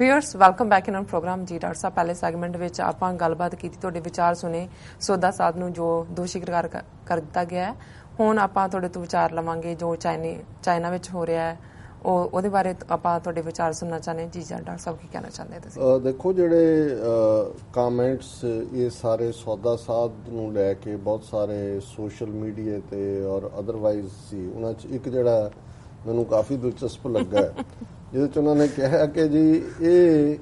Viewers welcome back in program जी doctor साहब पहले सैगमेंट में आप गलबात की तुहाडे विचार सुने सौदा साध नूं जो दोषी करार कर दिता गया है हुण आपां तुहाडे तो विचार लवांगे जो चाइना विच हो रहा है ਉਹਦੇ ਬਾਰੇ ਆਪਾਂ ਤੁਹਾਡੇ ਵਿਚਾਰ ਸੁਣਨਾ ਚਾਹੁੰਦੇ ਜੀ ਡਾਕਟਰ ਸਾਹਿਬ ਕੀ ਕਹਿਣਾ ਚਾਹੁੰਦੇ ਤੁਸੀਂ ਦੇਖੋ ਜਿਹੜੇ ਕਮੈਂਟਸ ਇਹ ਸਾਰੇ ਸੌਦਾ ਸਾਧ ਨੂੰ ਲੈ ਕੇ ਬਹੁਤ ਸਾਰੇ ਸੋਸ਼ਲ ਮੀਡੀਆ ਤੇ ਔਰ ਅਦਰਵਾਈਜ਼ ਸੀ ਉਹਨਾਂ 'ਚ ਇੱਕ ਜਿਹੜਾ ਮੈਨੂੰ ਕਾਫੀ ਦਿਲਚਸਪ ਲੱਗਾ ਜਿਹਦੇ 'ਚ ਉਹਨਾਂ ਨੇ ਕਿਹਾ ਕਿ ਜੀ ਇਹ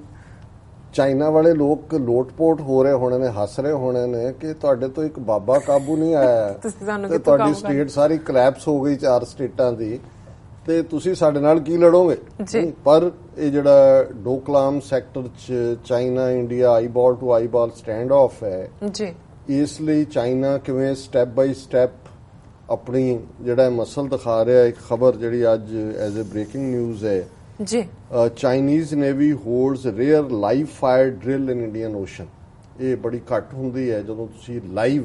ਚਾਈਨਾ ਵਾਲੇ ਲੋਕ ਲੋਟਪੋਟ ਹੋ ਰਹੇ ਹੋਣੇ ਨੇ ਹੱਸ ਰਹੇ ਹੋਣੇ ਨੇ ਕਿ ਤੁਹਾਡੇ ਤੋਂ ਇੱਕ ਬਾਬਾ ਕਾਬੂ ਨਹੀਂ ਆਇਆ ਤੇ ਤੁਹਾਡੀ ਸਟੇਟ ਸਾਰੀ ਕਲੈਪਸ ਹੋ ਗਈ 4 ਸਟੇਟਾਂ ਦੀ ਤੇ ਤੁਸੀਂ ਸਾਡੇ ਨਾਲ ਕੀ ਲੜੋਗੇ ਪਰ ਇਹ ਜਿਹੜਾ ਡੋਕਲਾਮ ਸੈਕਟਰ 'ਚ China India eyeball to eyeball stand off ਹੈ ਇਸ ਲਈ ਚਾਈਨਾ ਕਿਵੇਂ ਸਟੈਪ ਬਾਈ ਸਟੈਪ ਆਪਣੀ ਜਿਹੜਾ ਮਸਲ ਦਿਖਾ ਰਿਹਾ ਇੱਕ ਖਬਰ ਜਿਹੜੀ ਅੱਜ ਐਜ਼ ਅ ਬ੍ਰੇਕਿੰਗ ਨਿਊਜ਼ ਹੈ Chinese navy holds rare live fire drill in Indian Ocean ਇਹ ਬੜੀ ਘੱਟ ਹੁੰਦੀ ਹੈ ਜਦੋਂ ਤੁਸੀਂ ਲਾਈਵ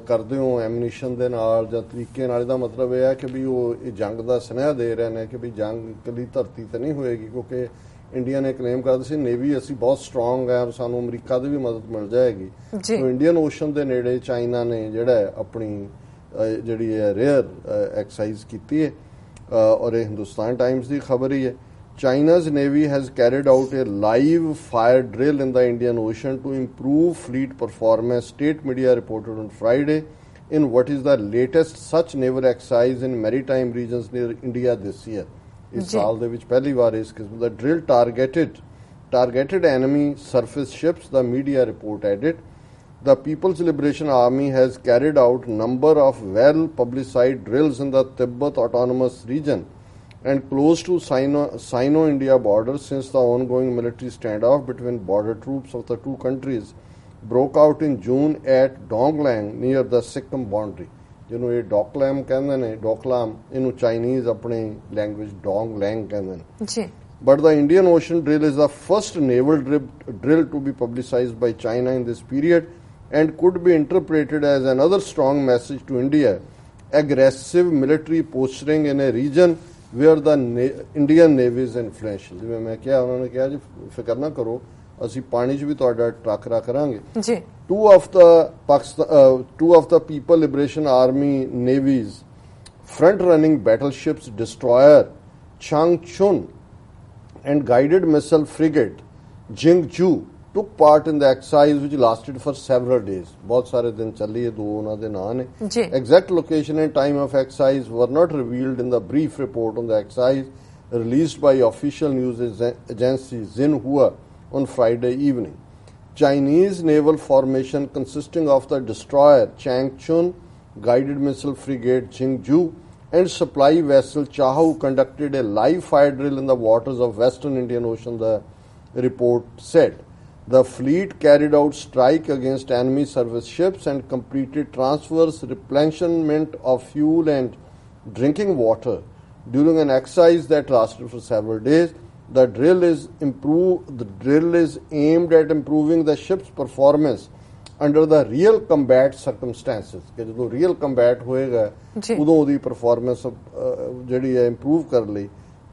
ਕਰਦੇ ਹੋ ਐਮਨੀਸ਼ਨ ਦੇ ਨਾਲ ਜਾਂ ਤਰੀਕੇ ਨਾਲ ਇਹਦਾ ਮਤਲਬ ਇਹ ਹੈ ਕਿ ਵੀ ਉਹ ਇਹ ਜੰਗ ਦਾ ਸੁਨੇਹਾ ਦੇ ਰਹੇ ਨੇ ਕਿ ਵੀ ਜੰਗ ਇਕੱਲੀ ਧਰਤੀ ਤੇ ਨਹੀਂ ਹੋਏਗੀ ਕਿਉਂਕਿ ਇੰਡੀਆ ਨੇ ਕਲੇਮ ਕਰਦਾ ਸੀ ਨੇਵੀ ਅਸੀਂ ਬਹੁਤ ਸਟਰੋਂਗ ਹੈ ਔਰ ਸਾਨੂੰ ਅਮਰੀਕਾ ਦੀ ਵੀ ਮਦਦ ਮਿਲ ਜਾਏਗੀ ਸੋ ਇੰਡੀਅਨ ਓਸ਼ਨ ਦੇ ਨੇੜੇ ਚਾਈਨਾ ਨੇ ਜਿਹੜਾ ਆਪਣੀ ਜਿਹੜੀ ਹੈ ਰੇਅਰ ਐਕਸਰਸਾਈਜ਼ ਕੀਤੀ ਹੈ ਔਰ ਇਹ ਹਿੰਦੁਸਤਾਨ ਟਾਈਮਸ ਦੀ ਖਬਰ ਹੀ ਹੈ China's Navy has carried out a live fire drill in the Indian Ocean to improve fleet performance, state media reported on Friday, in what is the latest such naval exercise in maritime regions near India this year. Is saal de vich pehli baar is qisam da drill targeted enemy surface ships, the media report added. The People's Liberation Army has carried out number of well-publicized drills in the Tibet Autonomous Region and close to Sino-India border since the ongoing military standoff between border troops of the two countries broke out in June at Doklam near the Sikkim boundary. ਜਿਹਨੂੰ ਇਹ ਡੋਕਲੈਮ ਕਹਿੰਦੇ ਨੇ ਡੋਕਲਾਮ ਇਹਨੂੰ Chinese ਆਪਣੀ language ਡੋਂਗਲੈਂਗ ਕਹਿੰਦੇ ਨੇ ਜੀ but the Indian Ocean drill is the first naval drill to be publicized by China in this period and could be interpreted as another strong message to India aggressive military posturing in a region where the Indian Navy is influential. ਜਿਵੇਂ ਮੈਂ ਕਿਹਾ ਉਹਨਾਂ ਨੇ ਕਿਹਾ ਜੀ ਫਿਕਰ ਨਾ ਕਰੋ ਅਸੀਂ ਪਾਣੀ 'ਚ ਵੀ ਤੁਹਾਡਾ ਟਾਕਰਾ ਕਰਾਂਗੇ ਜੀ two of the People Liberation Army Navy's front-running battleships destroyer Changchun and guided missile frigate Jingju took part in the exercise which lasted for several days. बहुत सारे दिन चली है दो उन्हों दे नाम ने exact location and time of exercise were not revealed in the brief report on the exercise released by official news agency Xinhua on Friday evening. Chinese naval formation consisting of the destroyer Changchun, guided missile frigate Jingju and supply vessel Chahu conducted a live fire drill in the waters of Western Indian Ocean, the report said. The fleet carried out strike against enemy service ships and completed transverse replenishment of fuel and drinking water during an exercise that lasted for several days. The drill is aimed at improving the ship's performance under the real combat circumstances. कि जो real combat होएगा उदों दी performance ਜਿਹੜੀ है improve कर ਲਈ.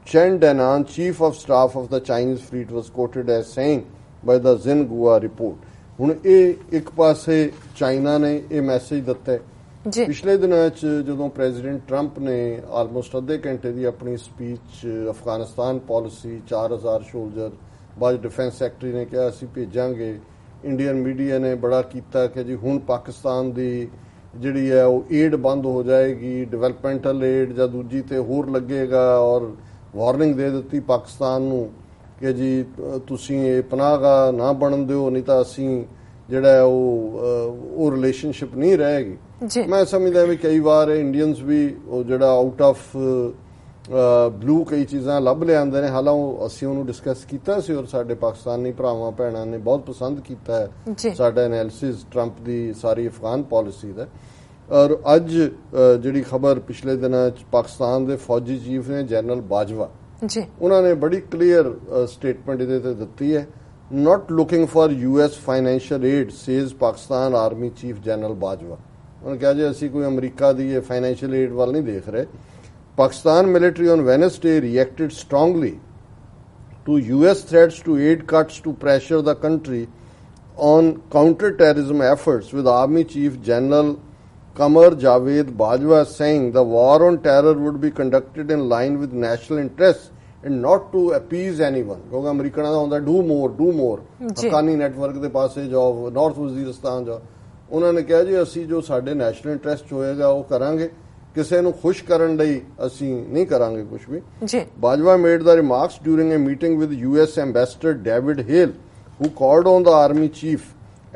Chen Denan, chief of staff of the Chinese fleet, was quoted as saying by the Xinhua report. ਹੁਣ ਇਹ ਇੱਕ ਪਾਸੇ ਚਾਈਨਾ ਨੇ ਇਹ ਮੈਸੇਜ ਦਿੱਤਾ ਹੈ ਪਿਛਲੇ ਦਿਨਾਂ 'ਚ ਜਦੋਂ ਪ੍ਰੈਜ਼ੀਡੈਂਟ ਟਰੰਪ ਨੇ ਆਲਮੋਸਟ ਅੱਧੇ ਘੰਟੇ ਦੀ ਆਪਣੀ ਸਪੀਚ ਅਫਗਾਨਿਸਤਾਨ ਪਾਲਿਸੀ 4000 ਸੋਲਜਰ ਬਾਅਦ ਡਿਫੈਂਸ ਸੈਕਟਰੀ ਨੇ ਕਿਹਾ ਅਸੀਂ ਭੇਜਾਂਗੇ ਇੰਡੀਅਨ ਮੀਡੀਆ ਨੇ ਬੜਾ ਕੀਤਾ ਕਿ ਜੀ ਹੁਣ ਪਾਕਿਸਤਾਨ ਦੀ ਜਿਹੜੀ ਹੈ ਉਹ ਏਡ ਬੰਦ ਹੋ ਜਾਏਗੀ ਡਿਵੈਲਪਮੈਂਟਲ ਏਡ ਜਾਂ ਦੂਜੀ ਤੇ ਹੋਰ ਲੱਗੇਗਾ ਔਰ ਵਾਰਨਿੰਗ ਦੇ ਦਿੱਤੀ ਪਾਕਿਸਤਾਨ ਨੂੰ ਕਿ ਜੀ ਤੁਸੀਂ ਇਹ ਪਨਾਹਗਾਹ ਨਾ ਬਣਨ ਦਿਓ ਨਹੀਂ ਤਾਂ ਅਸੀਂ ਜਿਹੜਾ ਉਹ ਰਿਲੇਸ਼ਨਸ਼ਿਪ ਨਹੀਂ ਰਹੇਗੀ ਮੈਂ ਸਮਝਦਾ ਵੀ ਕਈ ਵਾਰ ਇੰਡੀਅਨਸ ਵੀ ਉਹ ਜਿਹੜਾ ਆਊਟ ਆਫ ਬਲੂ ਕਈ ਚੀਜ਼ਾਂ ਲੱਭ ਲਿਆਉਂਦੇ ਨੇ ਹਾਲਾਂਕਿ ਅਸੀਂ ਉਹਨੂੰ ਡਿਸਕਸ ਕੀਤਾ ਸੀ ਔਰ ਸਾਡੇ ਪਾਕਿਸਤਾਨੀ ਭਰਾਵਾਂ ਭੈਣਾਂ ਨੇ ਬਹੁਤ ਪਸੰਦ ਕੀਤਾ ਹੈ ਸਾਡਾ ਐਨਾਲਿਸਿਸ ਟਰੰਪ ਦੀ ਸਾਰੀ ਅਫਗਾਨ ਪਾਲਿਸੀ ਦਾ ਔਰ ਅੱਜ ਜਿਹੜੀ ਖਬਰ ਪਿਛਲੇ ਦਿਨਾਂ 'ਚ ਪਾਕਿਸਤਾਨ ਦੇ ਫੌਜੀ ਚੀਫ ਨੇ ਜਰਨਲ ਬਾਜਵਾ ਉਹਨਾਂ ਨੇ ਬੜੀ ਕਲੀਅਰ ਸਟੇਟਮੈਂਟ ਇਹਦੇ ਤੇ ਦਿੱਤੀ ਹੈ not looking for US financial aid says Pakistan Army Chief General Bajwa. ਉਹਨੇ ਕਿਹਾ ਜੀ ਅਸੀਂ ਕੋਈ ਅਮਰੀਕਾ ਦੀ ਇਹ ਫਾਈਨੈਂਸ਼ੀਅਲ ਏਡ ਵੱਲ ਨਹੀਂ ਦੇਖ ਰਹੇ. Pakistan military on Wednesday reacted strongly to US threats to aid cuts to pressure the country on counter-terrorism efforts, with Army Chief General Qamar Javed Bajwa saying the war on terror would be conducted in line with national interests and not to appease anyone. ਕਿਉਂਕਿ ਅਮਰੀਕਨਾਂ ਦਾ ਹੁੰਦਾ do more Haqqani network ਦੇ ਪਾਸੇ ਜਾਓ, north ਵਜ਼ੀਰਿਸਤਾਨ ਜਾਓ। ਉਹਨਾਂ ਨੇ ਕਿਹਾ ਜੀ ਅਸੀਂ ਜੋ ਸਾਡੇ ਨੈਸ਼ਨਲ ਇੰਟਰਸਟ ਹੋਏਗਾ ਉਹ ਕਰਾਂਗੇ, ਕਿਸੇ ਨੂੰ ਖੁਸ਼ ਕਰਨ ਲਈ ਅਸੀਂ ਨਹੀਂ ਕਰਾਂਗੇ ਕੁਝ ਵੀ। Bajwa made the remarks during a meeting with US ambassador David Hale who called on the army chief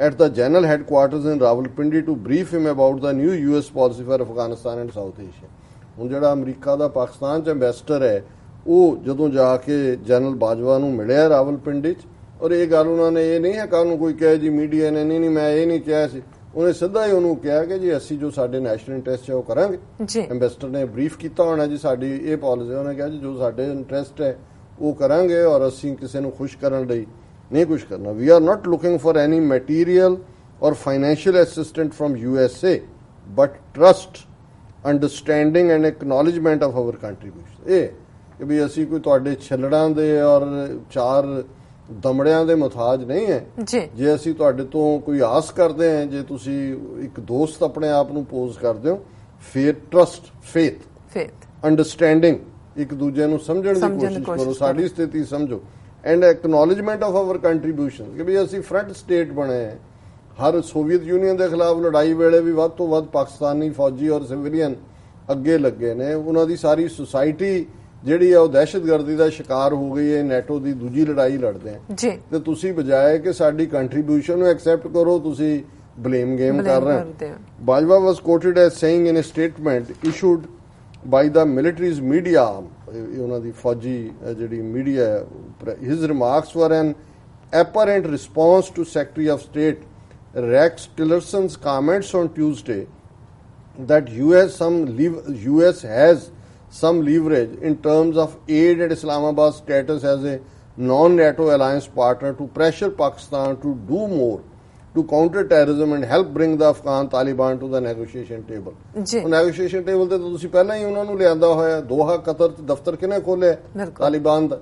at the general headquarters in Rawalpindi to brief him about the new US policy for Afghanistan and South Asia. ਹੁਣ ਜਿਹੜਾ America ਦਾ ਪਾਕਿਸਤਾਨ ਚ ambassador ਹੈ ਉਹ ਜਦੋਂ ਜਾ ਕੇ general Bajwa ਨੂੰ ਮਿਲਿਆ ਰਾਵਲਪਿੰਡੀ ਚ, ਔਰ ਇਹ ਗੱਲ ਉਹਨਾਂ ਨੇ ਇਹ ਨਹੀਂ ਹੈ ਕੱਲ ਨੂੰ ਕੋਈ ਕਹੇ ਜੀ ਮੀਡੀਆ ਨੇ ਨਹੀਂ ਮੈਂ ਇਹ ਨਹੀਂ ਕਿਹਾ ਸੀ, ਉਹਨੇ ਸਿੱਧਾ ਹੀ ਉਹਨੂੰ ਕਿਹਾ ਕਿ ਜੀ ਅਸੀਂ ਜੋ ਸਾਡੇ ਨੈਸ਼ਨਲ ਇੰਟਰਸਟ ਹੈ ਉਹ ਕਰਾਂਗੇ। ਐਂਬੈਸਡਰ ਨੇ ਬਰੀਫ ਕੀਤਾ ਹੋਣਾ ਜੀ ਸਾਡੀ ਇਹ ਪਾਲਿਸੀ, ਉਹਨੇ ਕਿਹਾ ਜੀ ਜੋ ਸਾਡੇ ਇੰਟਰਸਟ ਹੈ ਉਹ ਕਰਾਂਗੇ ਔਰ ਅਸੀਂ ਕਿਸੇ ਨੂੰ ਖੁਸ਼ ਕਰਨ ਲਈ नहीं कुछ करना। We are not looking for any material or financial assistance from USA, but trust, understanding and acknowledgement of our contribution. ਇਹ ਕਿ ਵੀ ਅਸੀਂ ਕੋਈ ਤੁਹਾਡੇ ਛੱਲੜਾਂ ਦੇ ਔਰ ਚਾਰ ਦਮੜਿਆਂ ਦੇ ਮੁਤਾਜ ਨਹੀਂ ਹੈ। ਜੇ ਅਸੀਂ ਤੁਹਾਡੇ ਤੋਂ ਕੋਈ ਆਸ ਕਰਦੇ ਹਾਂ, ਜੇ ਤੁਸੀਂ ਇੱਕ ਦੋਸਤ ਆਪਣੇ ਆਪ ਨੂੰ ਪੋਜ਼ ਕਰਦੇ ਹੋ, ਫਿਰ ਟਰਸਟ, ਫੇਥ, ਅੰਡਰਸਟੈਂਡਿੰਗ, ਇੱਕ ਦੂਜੇ ਨੂੰ ਸਮਝਣ ਦੀ ਕੋਸ਼ਿਸ਼ ਕਰੋ, ਸਾਡੀ ਸਥਿਤੀ ਸਮਝੋ, ਐਂਡ ਐਕਨੋਲੇਜਮੈਂਟ ਆਫ ਆਵਰ ਕੰਟਰੀਬਿਊਸ਼ਨ ਕਿ ਵੀ ਅਸੀਂ ਫਰੰਟ ਸਟੇਟ ਬਣੇ ਹੈ। ਹਰ ਸੋਵੀਅਤ ਯੂਨੀਅਨ ਦੇ ਖਿਲਾਫ ਲੜਾਈ ਵੇਲੇ ਵੀ ਵੱਧ ਤੋਂ ਵੱਧ ਪਾਕਿਸਤਾਨੀ ਫੌਜੀ ਔਰ ਸਿਵਿਲੀਅਨ ਅੱਗੇ ਲੱਗੇ ਨੇ। ਉਹਨਾਂ ਦੀ ਸਾਰੀ ਸੁਸਾਇਟੀ ਜਿਹੜੀ ਹੈ ਉਹ ਦਹਿਸ਼ਤਗਰਦੀ ਦਾ ਸ਼ਿਕਾਰ ਹੋ ਗਈ ਹੈ, ਨੈਟੋ ਦੀ ਦੂਜੀ ਲੜਾਈ ਲੜਦੇ ਆ ਤੇ ਤੁਸੀਂ ਬਜਾਏ ਕਿ ਸਾਡੀ ਕੰਟਰੀਬਿਊਸ਼ਨ ਨੂੰ ਐਕਸੈਪਟ ਕਰੋ, ਤੁਸੀਂ ਬਲੇਮ ਗੇਮ ਕਰ ਰਹੇ ਹੋ। Bajwa was quoted as saying in a statement issued by the military's media, ਉਹਨਾਂ ਦੀ ਫੌਜੀ ਜਿਹੜੀ media, his remarks were an apparent response to Secretary of State Rex Tillerson's comments on Tuesday that US has some leverage in terms of aid and Islamabad's status as a non-NATO alliance partner to pressure Pakistan to do more to counter terrorism and help bring the Afghan Taliban to the negotiation table. Negotiation table ਤੇ ਤੁਸੀਂ ਪਹਿਲਾਂ ਹੀ ਉਹਨਾਂ ਨੂੰ ਲਿਆਂਦਾ ਹੋਇਆ। Doha Qatar ਚ ਦਫ਼ਤਰ ਕਿਹਨੇ ਖੋਲਿਆ? ਤਾਲਿਬਾਨ ਦਾ।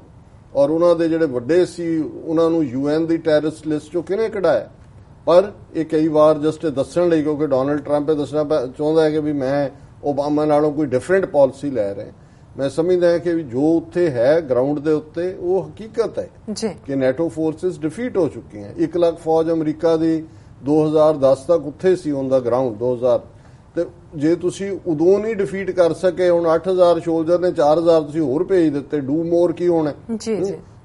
ਔਰ ਉਹਨਾਂ ਦੇ ਜਿਹੜੇ ਵੱਡੇ ਸੀ ਉਹਨਾਂ ਨੂੰ UN ਦੀ ਟੈਰਰਿਸਟ ਲਿਸਟ ਚੋਂ ਕਿਹਨੇ ਕਢਾਇਆ? ਪਰ ਇਹ ਕਈ ਵਾਰ ਜਸਟ ਦੱਸਣ ਲਈ, ਕਿਉਂਕਿ ਡੋਨਲਡ ਟਰੰਪ ਇਹ ਦੱਸਣਾ ਚਾਹੁੰਦਾ ਹੈ ਕਿ ਵੀ ਮੈਂ ਓਬਾਮਾ ਨਾਲੋਂ ਕੋਈ ਡਿਫਰੈਂਟ ਪਾਲਿਸੀ ਲੈ ਰਿਹਾ। ਮੈਂ ਸਮਝਦਾ ਹਾਂ ਕਿ ਜੋ ਉੱਥੇ ਹੈ ਗਰਾਊਂਡ ਦੇ ਉੱਤੇ ਉਹ ਹਕੀਕਤ ਹੈ ਕਿ ਨੈਟੋ ਫੋਰਸਿਸ ਡਿਫੀਟ ਹੋ ਚੁੱਕੀਆਂ। 1 ਲੱਖ ਫੌਜ ਅਮਰੀਕਾ ਦੀ 2010 ਤੱਕ ਉੱਥੇ ਸੀ ਔਨ ਦਾ ਗਰਾਊਂਡ 2000, ਤੇ ਜੇ ਤੁਸੀਂ ਉਦੋਂ ਨਹੀਂ ਡਿਫੀਟ ਕਰ ਸਕੇ, ਹੁਣ 8000 ਸੋਲਜਰ ਨੇ 4000 ਤੁਸੀਂ ਹੋਰ ਭੇਜ ਦਿੱਤੇ, ਡੂ ਮੋਰ ਕੀ ਹੋਣਾ?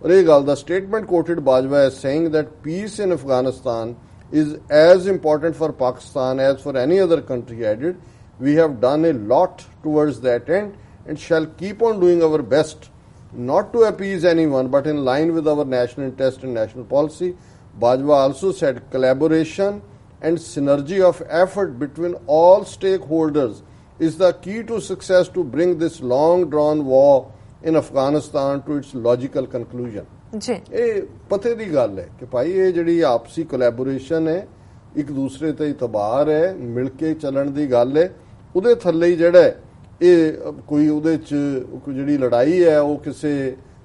ਔਰ ਇਹ ਗੱਲ ਦਾ statement quoted Bajwa as saying that peace in Afghanistan is as important for Pakistan as for any other country. Added, we have done a lot towards that end and shall keep on doing our best not to appease anyone but in line with our national interest and national policy. Bajwa also said collaboration and synergy of effort between all stakeholders is the key to success to bring this long drawn war in Afghanistan to its logical conclusion. ਇਹ ਪਤੇ ਦੀ ਗੱਲ ਹੈ ਕਿ ਭਾਈ ਇਹ ਜਿਹੜੀ ਆਪਸੀ collaboration ਹੈ, ਇੱਕ ਦੂਸਰੇ ਤੇ ਇਤਬਾਰ ਹੈ, ਮਿਲ ਕੇ ਚੱਲਣ ਦੀ ਗੱਲ ਹੈ, ਉਹਦੇ ਥੱਲੇ ਹੀ ਜਿਹੜਾ ਇਹ ਕੋਈ ਉਹਦੇ ਚ ਜਿਹੜੀ ਲੜਾਈ ਹੈ ਉਹ ਕਿਸੇ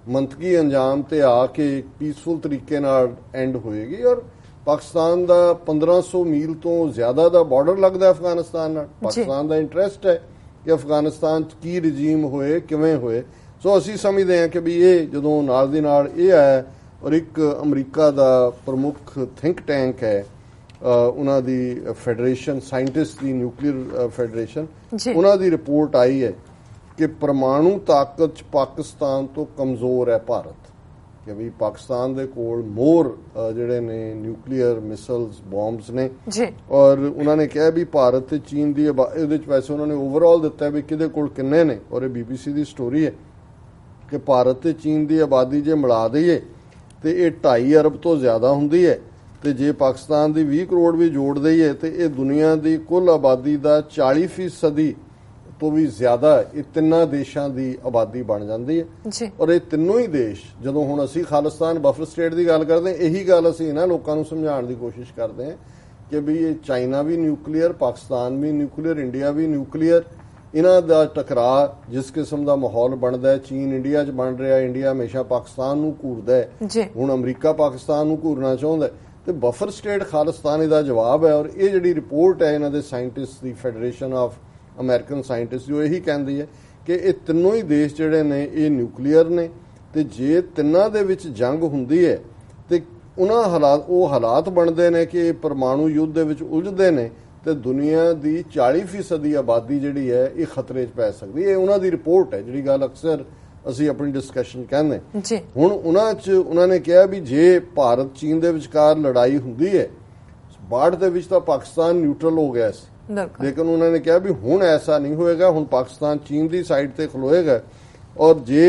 ਮੰਤਕੀ ਅੰਜਾਮ ਤੇ ਆ ਕੇ ਪੀਸਫੁਲ ਤਰੀਕੇ ਨਾਲ ਐਂਡ ਹੋਏਗੀ। ਔਰ ਪਾਕਿਸਤਾਨ ਦਾ 1500 ਮੀਲ ਤੋਂ ਜ਼ਿਆਦਾ ਦਾ ਬਾਰਡਰ ਲੱਗਦਾ ਅਫਗਾਨਿਸਤਾਨ ਨਾਲ। ਪਾਕਿਸਤਾਨ ਦਾ ਇੰਟਰਸਟ ਹੈ ਕਿ ਅਫਗਾਨਿਸਤਾਨ ਚ ਕੀ ਰਜੀਮ ਹੋਏ, ਕਿਵੇਂ ਹੋਏ। ਸੋ ਅਸੀਂ ਸਮਝਦੇ ਹਾਂ ਕਿ ਵੀ ਇਹ ਜਦੋਂ ਨਾਲ ਦੀ ਨਾਲ ਇਹ ਆਇਆ, ਔਰ ਇੱਕ ਅਮਰੀਕਾ ਦਾ ਪ੍ਰਮੁੱਖ ਥਿੰਕ ਟੈਂਕ ਹੈ ਉਹਨਾਂ ਦੀ ਫੈਡਰੇਸ਼ਨ ਸਾਇੰਟਿਸਟ ਦੀ, ਨਿਊਕਲੀਅਰ ਫੈਡਰੇਸ਼ਨ, ਉਹਨਾਂ ਦੀ ਰਿਪੋਰਟ ਆਈ ਹੈ ਕਿ ਪਰਮਾਣੂ ਤਾਕਤ ਚ ਪਾਕਿਸਤਾਨ ਤੋਂ ਕਮਜ਼ੋਰ ਹੈ ਭਾਰਤ, ਕਿ ਵੀ ਪਾਕਿਸਤਾਨ ਦੇ ਕੋਲ ਮੋਰ ਜਿਹੜੇ ਨੇ ਨਿਊਕਲੀਅਰ ਮਿਸਲਸ, ਬੌਂਬਸ ਨੇ। ਔਰ ਉਹਨਾਂ ਨੇ ਕਿਹਾ ਵੀ ਭਾਰਤ ਤੇ ਚੀਨ ਦੀ ਇਹਦੇ ਚ ਵੈਸੇ ਉਹਨਾਂ ਨੇ ਓਵਰਆਲ ਦਿੱਤਾ ਵੀ ਕਿਹਦੇ ਕੋਲ ਕਿੰਨੇ ਨੇ, ਔਰ ਇਹ BBC ਦੀ ਸਟੋਰੀ ਹੈ ਕਿ ਭਾਰਤ ਤੇ ਚੀਨ ਦੀ ਆਬਾਦੀ ਜੇ ਮਿਲਾ ਦਈਏ ਤੇ ਇਹ 2.5 ਅਰਬ ਤੋਂ ਜ਼ਿਆਦਾ ਹੁੰਦੀ ਹੈ, ਤੇ ਜੇ ਪਾਕਿਸਤਾਨ ਦੀ 20 ਕਰੋੜ ਵੀ ਜੋੜ ਦਈਏ ਤੇ ਇਹ ਦੁਨੀਆ ਦੀ ਕੁੱਲ ਆਬਾਦੀ ਦਾ 40% ਤੋਂ ਵੀ ਜ਼ਿਆਦਾ ਇਹ ਤਿੰਨਾਂ ਦੇਸ਼ਾਂ ਦੀ ਆਬਾਦੀ ਬਣ ਜਾਂਦੀ ਹੈ। ਔਰ ਇਹ ਤਿੰਨੋਂ ਹੀ ਦੇਸ਼, ਜਦੋਂ ਹੁਣ ਅਸੀਂ ਖਾਲਿਸਤਾਨ ਬਫਰ ਸਟੇਟ ਦੀ ਗੱਲ ਕਰਦੇ ਹਾਂ, ਇਹੀ ਗੱਲ ਅਸੀਂ ਇਹਨਾਂ ਲੋਕਾਂ ਨੂੰ ਸਮਝਾਉਣ ਦੀ ਕੋਸ਼ਿਸ਼ ਕਰਦੇ ਹਾਂ ਕਿ ਵੀ ਇਹ ਚਾਈਨਾ ਵੀ ਨਿਊਕਲੀਅਰ, ਪਾਕਿਸਤਾਨ ਵੀ ਨਿਊਕਲੀਅਰ, ਇੰਡੀਆ ਵੀ ਨਿਊਕਲੀਅਰ, ਇਹਨਾਂ ਦਾ ਟਕਰਾਅ ਜਿਸ ਕਿਸਮ ਦਾ ਮਾਹੌਲ ਬਣਦਾ ਹੈ, ਚੀਨ ਇੰਡੀਆ 'ਚ ਬਣ ਰਿਹਾ, ਇੰਡੀਆ ਹਮੇਸ਼ਾ ਪਾਕਿਸਤਾਨ ਨੂੰ ਘੂਰਦਾ ਹੈ, ਹੁਣ ਅਮਰੀਕਾ ਪਾਕਿਸਤਾਨ ਨੂੰ ਘੂਰਨਾ ਚਾਹੁੰਦਾ ਤੇ ਬਫਰ ਸਟੇਟ ਖਾਲਿਸਤਾਨ ਇਹਦਾ ਜਵਾਬ ਹੈ। ਔਰ ਇਹ ਜਿਹੜੀ ਰਿਪੋਰਟ ਹੈ ਇਹਨਾਂ ਦੇ scientist the federation of American scientist ਜੋ ਇਹੀ ਕਹਿੰਦੀ ਹੈ ਕਿ ਇਹ ਤਿੰਨੋਂ ਹੀ ਦੇਸ਼ ਜਿਹੜੇ ਨੇ ਇਹ ਨਿਊਕਲੀਅਰ ਨੇ ਤੇ ਜੇ ਤਿੰਨਾਂ ਦੇ ਵਿੱਚ ਜੰਗ ਹੁੰਦੀ ਹੈ ਤੇ ਉਹ ਹਾਲਾਤ ਬਣਦੇ ਨੇ ਕਿ ਪਰਮਾਣੂ ਯੁੱਧ ਦੇ ਵਿੱਚ ਉਲਝਦੇ ਨੇ ਤੇ ਦੁਨੀਆ ਦੀ 40% ਆਬਾਦੀ ਜਿਹੜੀ ਹੈ ਇਹ ਖਤਰੇ 'ਚ ਪੈ ਸਕਦੀ ਹੈ। ਇਹ ਉਹਨਾਂ ਦੀ ਰਿਪੋਰਟ ਹੈ, ਜਿਹੜੀ ਗੱਲ ਅਕਸਰ ਅਸੀਂ ਆਪਣੀ ਡਿਸਕਸ਼ਨ ਕਹਿੰਦੇ। ਹੁਣ ਉਹਨਾਂ ਨੇ ਕਿਹਾ ਵੀ ਜੇ ਭਾਰਤ ਚੀਨ ਦੇ ਵਿਚਕਾਰ ਲੜਾਈ ਹੁੰਦੀ ਹੈ 62 ਦੇ ਵਿੱਚ ਤਾਂ ਪਾਕਿਸਤਾਨ ਨਿਊਟਰਲ ਹੋ ਗਿਆ ਸੀ, ਲੇਕਿਨ ਉਹਨਾਂ ਨੇ ਕਿਹਾ ਵੀ ਹੁਣ ਐਸਾ ਨਹੀਂ ਹੋਏਗਾ, ਹੁਣ ਪਾਕਿਸਤਾਨ ਚੀਨ ਦੀ ਸਾਈਡ ਤੇ ਖਲੋਏਗਾ। ਔਰ ਜੇ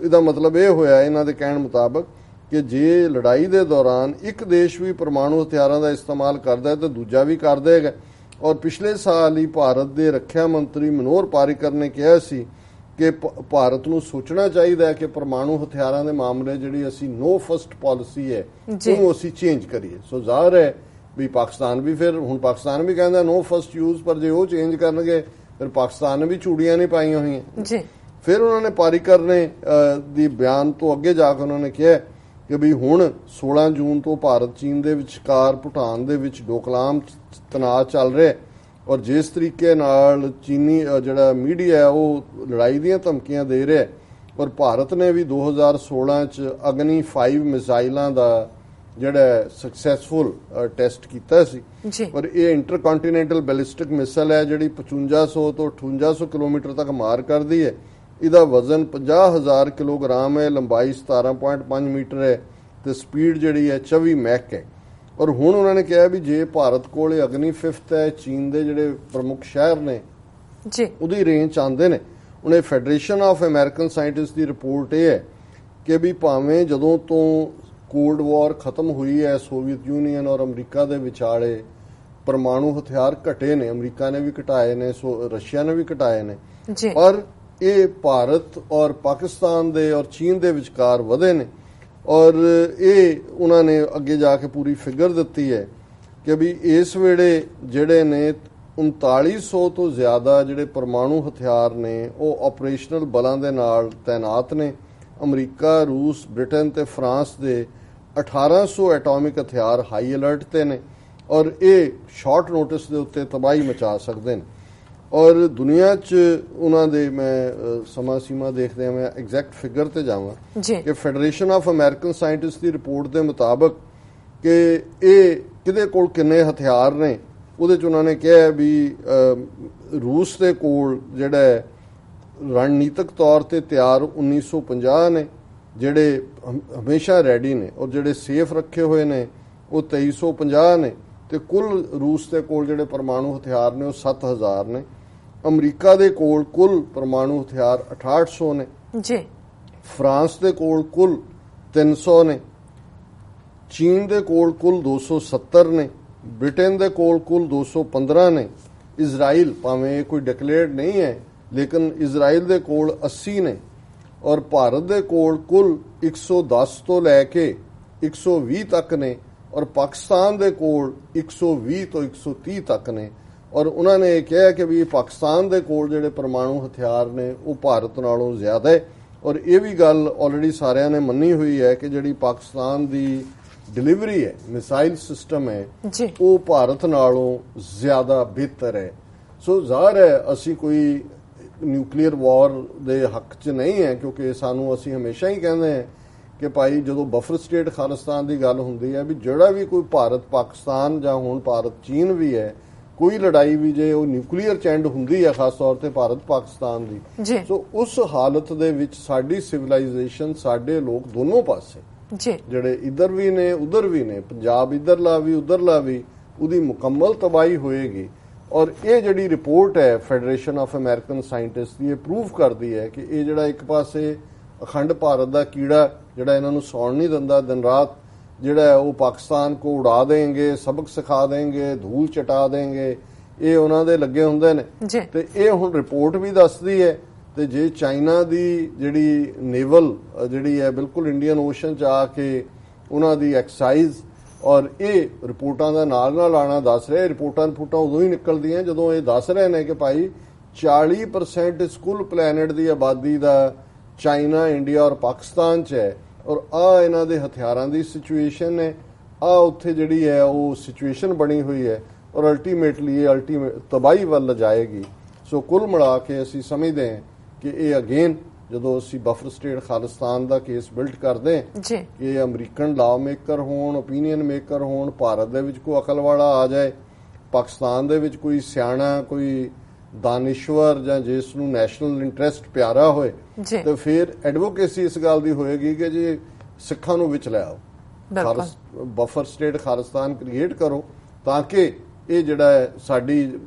ਇਹਦਾ ਮਤਲਬ ਇਹ ਹੋਇਆ ਇਹਨਾਂ ਦੇ ਕਹਿਣ ਮੁਤਾਬਕ ਕਿ ਜੇ ਲੜਾਈ ਦੇ ਦੌਰਾਨ ਇੱਕ ਦੇਸ਼ ਵੀ ਪਰਮਾਣੂ ਹਥਿਆਰਾਂ ਦਾ ਇਸਤੇਮਾਲ ਕਰਦਾ ਹੈ ਤਾਂ ਦੂਜਾ ਵੀ ਕਰ ਦੇਗਾ। ਔਰ ਪਿਛਲੇ ਸਾਲ ਹੀ ਭਾਰਤ ਦੇ ਰੱਖਿਆ ਮੰਤਰੀ ਮਨੋਹਰ ਪਾਰੀਕਰ ਨੇ ਕਿਹਾ ਸੀ ਕਿ ਭਾਰਤ ਨੂੰ ਸੋਚਣਾ ਚਾਹੀਦਾ ਹੈ ਕਿ ਪਰਮਾਣੂ ਹਥਿਆਰਾਂ ਦੇ ਮਾਮਲੇ ਜਿਹੜੀ ਅਸੀਂ ਨੋ ਫਸਟ ਪਾਲਿਸੀ ਹੈ ਉਹਨੂੰ ਅਸੀਂ ਚੇਂਜ ਕਰੀਏ। ਸੋ ਜ਼ਾਹਰ ਹੈ ਵੀ ਪਾਕਿਸਤਾਨ ਵੀ ਫਿਰ ਹੁਣ ਪਾਕਿਸਤਾਨ ਵੀ ਕਹਿੰਦਾ ਨੋ ਫਸਟ ਯੂਜ਼, ਪਰ ਜੇ ਉਹ ਚੇਂਜ ਕਰਨਗੇ ਫਿਰ ਪਾਕਿਸਤਾਨ ਨੇ ਵੀ ਚੂੜੀਆਂ ਨਹੀਂ ਪਾਈਆਂ ਹੋਈਆਂ। ਫਿਰ ਉਹਨਾਂ ਨੇ ਪਾਰੀਕਰ ਨੇ ਦੀ ਬਿਆਨ ਤੋਂ ਅੱਗੇ ਜਾ ਕੇ ਉਹਨਾਂ ਨੇ ਕਿਹਾ ਕਿ ਵੀ ਹੁਣ 16 ਜੂਨ ਤੋਂ ਭਾਰਤ ਚੀਨ ਦੇ ਵਿਚਕਾਰ ਭੂਟਾਨ ਦੇ ਵਿੱਚ ਡੋਕਲਾਮ ਤਣਾਅ ਚੱਲ ਰਿਹਾ ਔਰ ਜਿਸ ਤਰੀਕੇ ਨਾਲ ਚੀਨੀ ਜਿਹੜਾ ਮੀਡੀਆ ਹੈ ਉਹ ਲੜਾਈ ਦੀਆਂ ਧਮਕੀਆਂ ਦੇ ਰਿਹਾ ਔਰ ਭਾਰਤ ਨੇ ਵੀ 2016 ਚ ਅਗਨੀ 5 ਮਿਜ਼ਾਈਲਾਂ ਦਾ ਜਿਹੜਾ ਸਕਸੈਸਫੁਲ ਟੈਸਟ ਕੀਤਾ ਸੀ ਔਰ ਇਹ ਇੰਟਰਕੰਟੀਨੈਂਟਲ ਬੈਲਿਸਟਿਕ ਮਿਸਾਈਲ ਹੈ ਜਿਹੜੀ 5500 ਤੋਂ 5800 ਕਿਲੋਮੀਟਰ ਤੱਕ ਮਾਰ ਕਰਦੀ ਹੈ। ਇਹਦਾ ਵਜ਼ਨ 50,000 ਕਿਲੋਗ੍ਰਾਮ ਹੈ, ਲੰਬਾਈ 17.5 ਮੀਟਰ ਹੈ ਤੇ ਸਪੀਡ ਜਿਹੜੀ ਹੈ 24 ਮੈਕ ਹੈ। ਔਰ ਹੁਣ ਉਹਨਾਂ ਨੇ ਕਿਹਾ ਵੀ ਜੇ ਭਾਰਤ ਕੋਲ ਅਗਨੀ 5 ਹੈ, ਚੀਨ ਦੇ ਜਿਹੜੇ ਪ੍ਰਮੁੱਖ ਸ਼ਹਿਰ ਨੇ ਉਹਦੀ ਰੇਂਜ ਆਉਂਦੇ ਨੇ। ਹੁਣ ਇਹ federation of American scientist the report ਇਹ ਹੈ ਕਿ ਵੀ ਭਾਵੇਂ ਜਦੋਂ ਤੋਂ ਕੋਲਡ ਵਾਰ ਖਤਮ ਹੋਈ ਹੈ ਸੋਵੀਅਤ ਯੂਨੀਅਨ ਔਰ ਅਮਰੀਕਾ ਦੇ ਵਿਚਾਲੇ ਪਰਮਾਣੂ ਹਥਿਆਰ ਘਟੇ ਨੇ, ਅਮਰੀਕਾ ਨੇ ਵੀ ਘਟਾਏ ਨੇ, ਰਸ਼ੀਆ ਨੇ ਵੀ ਘਟਾਏ ਨੇ, ਪਰ ਇਹ ਭਾਰਤ ਔਰ ਪਾਕਿਸਤਾਨ ਦੇ ਔਰ ਚੀਨ ਦੇ ਵਿਚਕਾਰ ਵਧੇ ਨੇ। ਔਰ ਇਹ ਉਹਨਾਂ ਨੇ ਅੱਗੇ ਜਾ ਕੇ ਪੂਰੀ ਫਿਗਰ ਦਿੱਤੀ ਹੈ ਕਿ ਵੀ ਇਸ ਵੇਲੇ ਜਿਹੜੇ ਨੇ 3900 ਤੋਂ ਜ਼ਿਆਦਾ ਜਿਹੜੇ ਪਰਮਾਣੂ ਹਥਿਆਰ ਨੇ ਉਹ ਆਪਰੇਸ਼ਨਲ ਬਲਾਂ ਦੇ ਨਾਲ ਤਾਇਨਾਤ ਨੇ। ਅਮਰੀਕਾ, ਰੂਸ, ਬ੍ਰਿਟਨ ਤੇ ਫਰਾਂਸ ਦੇ 1800 ਐਟੋਮਿਕ ਹਥਿਆਰ ਹਾਈ ਅਲਰਟ ਤੇ ਨੇ ਔਰ ਇਹ ਸ਼ਾਰਟ ਨੋਟਿਸ ਦੇ ਉੱਤੇ ਤਬਾਹੀ ਮਚਾ ਸਕਦੇ ਨੇ। ਔਰ ਦੁਨੀਆ 'ਚ ਉਹਨਾਂ ਦੇ ਮੈਂ ਸਮਾਂ ਸੀਮਾ ਦੇਖਦੇ ਹਾਂ, ਮੈਂ ਐਗਜ਼ੈਕਟ ਫਿਗਰ ਤੇ ਜਾਵਾਂ ਕਿ federation of American scientist the report ਦੇ ਮੁਤਾਬਕ ਕਿ ਇਹ ਕਿਹਦੇ ਕੋਲ ਕਿੰਨੇ ਹਥਿਆਰ ਨੇ ਉਹਦੇ 'ਚ ਉਹਨਾਂ ਨੇ ਕਿਹਾ ਵੀ ਰੂਸ ਦੇ ਕੋਲ ਜਿਹੜਾ ਰਣਨੀਤਕ ਤੌਰ ਤੇ ਤਿਆਰ 1950 ਨੇ ਜਿਹੜੇ ਹਮੇਸ਼ਾ ਰੈਡੀ ਨੇ ਔਰ ਜਿਹੜੇ ਸੇਫ ਰੱਖੇ ਹੋਏ ਨੇ ਉਹ 2350 ਨੇ ਤੇ ਕੁੱਲ ਰੂਸ ਦੇ ਕੋਲ ਜਿਹੜੇ ਪਰਮਾਣੂ ਹਥਿਆਰ ਨੇ ਉਹ 7000 ਨੇ। ਅਮਰੀਕਾ ਦੇ ਕੋਲ ਕੁੱਲ ਪਰਮਾਣੂ ਹਥਿਆਰ 6800 ਨੇ ਜੀ। ਫਰਾਂਸ ਦੇ ਕੋਲ ਕੁੱਲ 300 ਨੇ, ਚੀਨ ਦੇ ਕੋਲ ਕੁੱਲ 270 ਨੇ, ਬ੍ਰਿਟੇਨ ਦੇ ਕੋਲ ਕੁੱਲ 215 ਨੇ, ਇਜ਼ਰਾਈਲ ਭਾਵੇਂ ਕੋਈ ਡਿਕਲੇਅਰਡ ਨਹੀਂ ਹੈ ਲੇਕਿਨ ਇਜ਼ਰਾਈਲ ਦੇ ਕੋਲ 80 ਨੇ ਔਰ ਭਾਰਤ ਦੇ ਕੋਲ ਕੁੱਲ 110 ਤੋਂ ਲੈ ਕੇ 120 ਤੱਕ ਨੇ ਔਰ ਪਾਕਿਸਤਾਨ ਦੇ ਕੋਲ 120 ਤੋਂ 130 ਤੱਕ ਨੇ। ਔਰ ਉਹਨਾਂ ਨੇ ਇਹ ਕਿਹਾ ਕਿ ਵੀ ਪਾਕਿਸਤਾਨ ਦੇ ਕੋਲ ਜਿਹੜੇ ਪਰਮਾਣੂ ਹਥਿਆਰ ਨੇ ਉਹ ਭਾਰਤ ਨਾਲੋਂ ਜ਼ਿਆਦਾ ਹੈ ਔਰ ਇਹ ਵੀ ਗੱਲ ਆਲਰੇਡੀ ਸਾਰਿਆਂ ਨੇ ਮੰਨੀ ਹੋਈ ਹੈ ਕਿ ਜਿਹੜੀ ਪਾਕਿਸਤਾਨ ਦੀ ਡਿਲੀਵਰੀ ਹੈ ਮਿਸਾਈਲ ਸਿਸਟਮ ਹੈ ਉਹ ਭਾਰਤ ਨਾਲੋਂ ਜ਼ਿਆਦਾ ਬਿਹਤਰ ਹੈ। ਸੋ ਜ਼ਾਹਰ ਹੈ ਅਸੀਂ ਕੋਈ ਨਿਊਕਲੀਅਰ ਵਾਰ ਦੇ ਹੱਕ 'ਚ ਨਹੀਂ ਹੈ ਕਿਉਂਕਿ ਅਸੀਂ ਹਮੇਸ਼ਾ ਹੀ ਕਹਿੰਦੇ ਹਾਂ ਕਿ ਭਾਈ ਜਦੋਂ ਬਫਰ ਸਟੇਟ ਖਾਲਿਸਤਾਨ ਦੀ ਗੱਲ ਹੁੰਦੀ ਹੈ ਵੀ ਜਿਹੜਾ ਵੀ ਕੋਈ ਭਾਰਤ ਪਾਕਿਸਤਾਨ ਜਾਂ ਹੁਣ ਭਾਰਤ ਚੀਨ ਵੀ ਹੈ ਕੋਈ ਲੜਾਈ ਵੀ ਜੇ ਉਹ ਨਿਊਕਲੀਅਰ ਚ ਐਂਡ ਹੁੰਦੀ ਹੈ ਖਾਸ ਤੌਰ ਤੇ ਭਾਰਤ ਪਾਕਿਸਤਾਨ ਦੀ ਸੋ ਉਸ ਹਾਲਤ ਦੇ ਵਿੱਚ ਸਾਡੀ ਸਿਵਲਾਈਜੇਸ਼ਨ ਸਾਡੇ ਲੋਕ ਦੋਨੋਂ ਪਾਸੇ ਜਿਹੜੇ ਇੱਧਰ ਵੀ ਨੇ ਉਧਰ ਵੀ ਨੇ ਪੰਜਾਬ ਇੱਧਰਲਾ ਵੀ ਉਧਰਲਾ ਵੀ ਉਹਦੀ ਮੁਕੰਮਲ ਤਬਾਹੀ ਹੋਏਗੀ। ਔਰ ਇਹ ਜਿਹੜੀ ਰਿਪੋਰਟ ਹੈ ਫੈਡਰੇਸ਼ਨ ਆਫ ਅਮਰੀਕਨ ਸਾਇੰਟਿਸਟ ਦੀ ਇਹ ਪ੍ਰੂਵ ਕਰਦੀ ਹੈ ਕਿ ਇਹ ਜਿਹੜਾ ਇੱਕ ਪਾਸੇ ਅਖੰਡ ਭਾਰਤ ਦਾ ਕੀੜਾ ਜਿਹੜਾ ਇਹਨਾਂ ਨੂੰ ਸੌਣ ਨਹੀਂ ਦਿੰਦਾ ਦਿਨ ਰਾਤ ਜਿਹੜਾ ਉਹ ਪਾਕਿਸਤਾਨ ਕੋ ਉਡਾ ਦੇਂਗੇ, ਸਬਕ ਸਿਖਾ ਦੇਂਗੇ, ਧੂਲ ਚਟਾ ਦੇਂਗੇ, ਇਹ ਉਹਨਾਂ ਦੇ ਲੱਗੇ ਹੁੰਦੇ ਨੇ। ਤੇ ਇਹ ਹੁਣ ਰਿਪੋਰਟ ਵੀ ਦੱਸਦੀ ਹੈ ਤੇ ਜੇ ਚਾਈਨਾ ਦੀ ਜਿਹੜੀ ਨੇਵਲ ਜਿਹੜੀ ਹੈ ਬਿਲਕੁਲ ਇੰਡੀਅਨ ਓਸ਼ਨ ਚ ਆ ਕੇ ਉਹਨਾਂ ਦੀ ਐਕਸਾਈਜ਼ ਔਰ ਇਹ ਰਿਪੋਰਟਾਂ ਦਾ ਨਾਲ ਆਣਾ ਦੱਸ ਰਿਹਾ। ਰਿਪੋਰਟਾਂ ਉਦੋਂ ਹੀ ਨਿਕਲਦੀਆਂ ਜਦੋਂ ਇਹ ਦੱਸ ਰਹੇ ਨੇ ਕਿ ਭਾਈ 40% ਇਸ ਕੁੱਲ ਪਲੈਨਟ ਦੀ ਆਬਾਦੀ ਦਾ ਚਾਈਨਾ, ਇੰਡੀਆ ਔਰ ਪਾਕਿਸਤਾਨ 'ਚ ਹੈ। ਔਰ ਆ ਇਹਨਾਂ ਦੇ ਹਥਿਆਰਾਂ ਦੀ ਸਿਚੁਏਸ਼ਨ ਹੈ, ਆ ਉੱਥੇ ਜਿਹੜੀ ਹੈ ਉਹ ਸਿਚੁਏਸ਼ਨ ਬਣੀ ਹੋਈ ਹੈ ਔਰ ਅਲਟੀਮੇਟਲੀ ਇਹ ਤਬਾਹੀ ਵੱਲ ਜਾਏਗੀ। ਸੋ ਕੁੱਲ ਮਿਲਾ ਕੇ ਅਸੀਂ ਸਮਝਦੇ ਹਾਂ ਕਿ ਇਹ ਅਗੇਨ ਜਦੋਂ ਅਸੀਂ ਬਫਰ ਸਟੇਟ ਖਾਲਿਸਤਾਨ ਦਾ ਕੇਸ ਬਿਲਡ ਕਰਦੇ ਹਾਂ, ਇਹ ਅਮਰੀਕਨ ਲਾਅ ਮੇਕਰ ਹੋਣ, ਓਪੀਨੀਅਨ ਮੇਕਰ ਹੋਣ, ਭਾਰਤ ਦੇ ਵਿੱਚ ਕੋਈ ਅਕਲ ਵਾਲਾ ਆ ਜਾਏ, ਪਾਕਿਸਤਾਨ ਦੇ ਵਿੱਚ ਕੋਈ ਸਿਆਣਾ, ਕੋਈ ਦਾਨਿਸ਼ਵਰ ਜਾਂ ਜਿਸ ਨੂੰ ਨੈਸ਼ਨਲ ਇੰਟਰਸਟ ਪਿਆਰਾ ਹੋਏ, ਤੇ ਫਿਰ ਐਡਵੋਕੇਸੀ ਇਸ ਗੱਲ ਦੀ ਹੋਏਗੀ ਕਿ ਜੀ ਸਿੱਖਾਂ ਨੂੰ ਵਿੱਚ ਲੈ ਆਓ, ਬਫਰ ਸਟੇਟ ਖਾਲਿਸਤਾਨ ਕ੍ਰੀਏਟ ਕਰੋ ਤਾਂ ਕਿ ਇਹ ਜਿਹੜਾ ਹੈ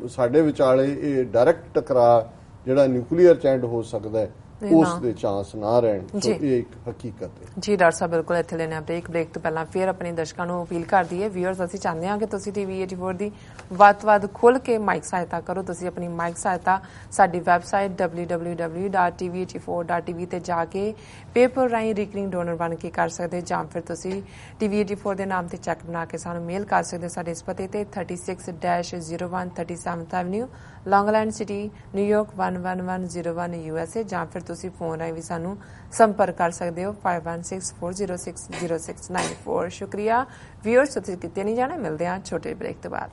ਸਾਡੇ ਵਿਚਾਲੇ ਇਹ ਡਾਇਰੈਕਟ ਟਕਰਾਅ ਜਿਹੜਾ ਨਿਊਕਲੀਅਰ ਚੈਂਡ ਹੋ ਸਕਦਾ ਹੈ ਉਸ ਦੇ ਚਾਂਸ ਨਾ ਰਹਿਣ। ਸੋ ਇਹ ਇੱਕ ਹਕੀਕਤ ਹੈ ਜੀ। ਡਾਕਟਰ ਸਾਹਿਬ ਬਿਲਕੁਲ ਇੱਥੇ ਲੈਣੇ ਆ ਬ੍ਰੇਕ ਤੋਂ ਪਹਿਲਾਂ ਫਿਰ ਆਪਣੇ ਦਰਸ਼ਕਾਂ ਨੂੰ ਅਪੀਲ ਕਰਦੀ ਹੈ, ਵੀਅਰਸ ਅਸੀਂ ਚਾਹੁੰਦੇ ਹਾਂ ਕਿ ਤੁਸੀਂ ਟੀਵੀ 84 ਦੀ ਵੱਧ ਤੋਂ ਵੱਧ ਖੁੱਲ੍ਹ ਕੇ ਮਾਈਕ ਸਹਾਇਤਾ ਕਰੋ। ਤੁਸੀਂ ਆਪਣੀ ਮਾਈਕ ਸਹਾਇਤਾ ਸਾਡੀ ਵੈਬਸਾਈਟ www.tv84.tv ਤੇ ਜਾ ਕੇ ਪੇਪਰ ਰਾਹੀਂ ਰੀਕਰਿੰਗ ਡੋਨਰ ਬਣ ਕੇ ਕਰ ਸਕਦੇ, ਜਾਂ ਫਿਰ ਤੁਸੀਂ ਟੀਵੀ 84 ਦੇ ਨਾਮ ਤੇ ਚੈੱਕ ਬਣਾ ਕੇ ਸਾਨੂੰ ਮੇਲ ਕਰ ਸਕਦੇ ਸਾਡੇ ਇਸ ਪਤੇ ਤੇ 36-01 37th ਐਵਨਿਊ, ਲੌਂਗ ਆਈਲੈਂਡ ਸਿਟੀ, ਨਿਊਯਾਰਕ 11101 USA, ਜਾਂ ਫਿਰ ਤੁਸੀਂ ਫੋਨ ਰਾਹੀਂ ਵੀ ਸਾਨੂੰ ਸੰਪਰਕ ਕਰ ਸਕਦੇ ਹੋ 5164060694। ਸ਼ੁਕਰੀਆ ਵੀਅਰਸ, ਤੁਸੀਂ ਕਿਤੇ ਨਹੀਂ ਜਾਣਾ, ਮਿਲਦੇ ਹਾਂ ਛੋਟੇ ਬ੍ਰੇਕ ਤੋਂ ਬਾਅਦ।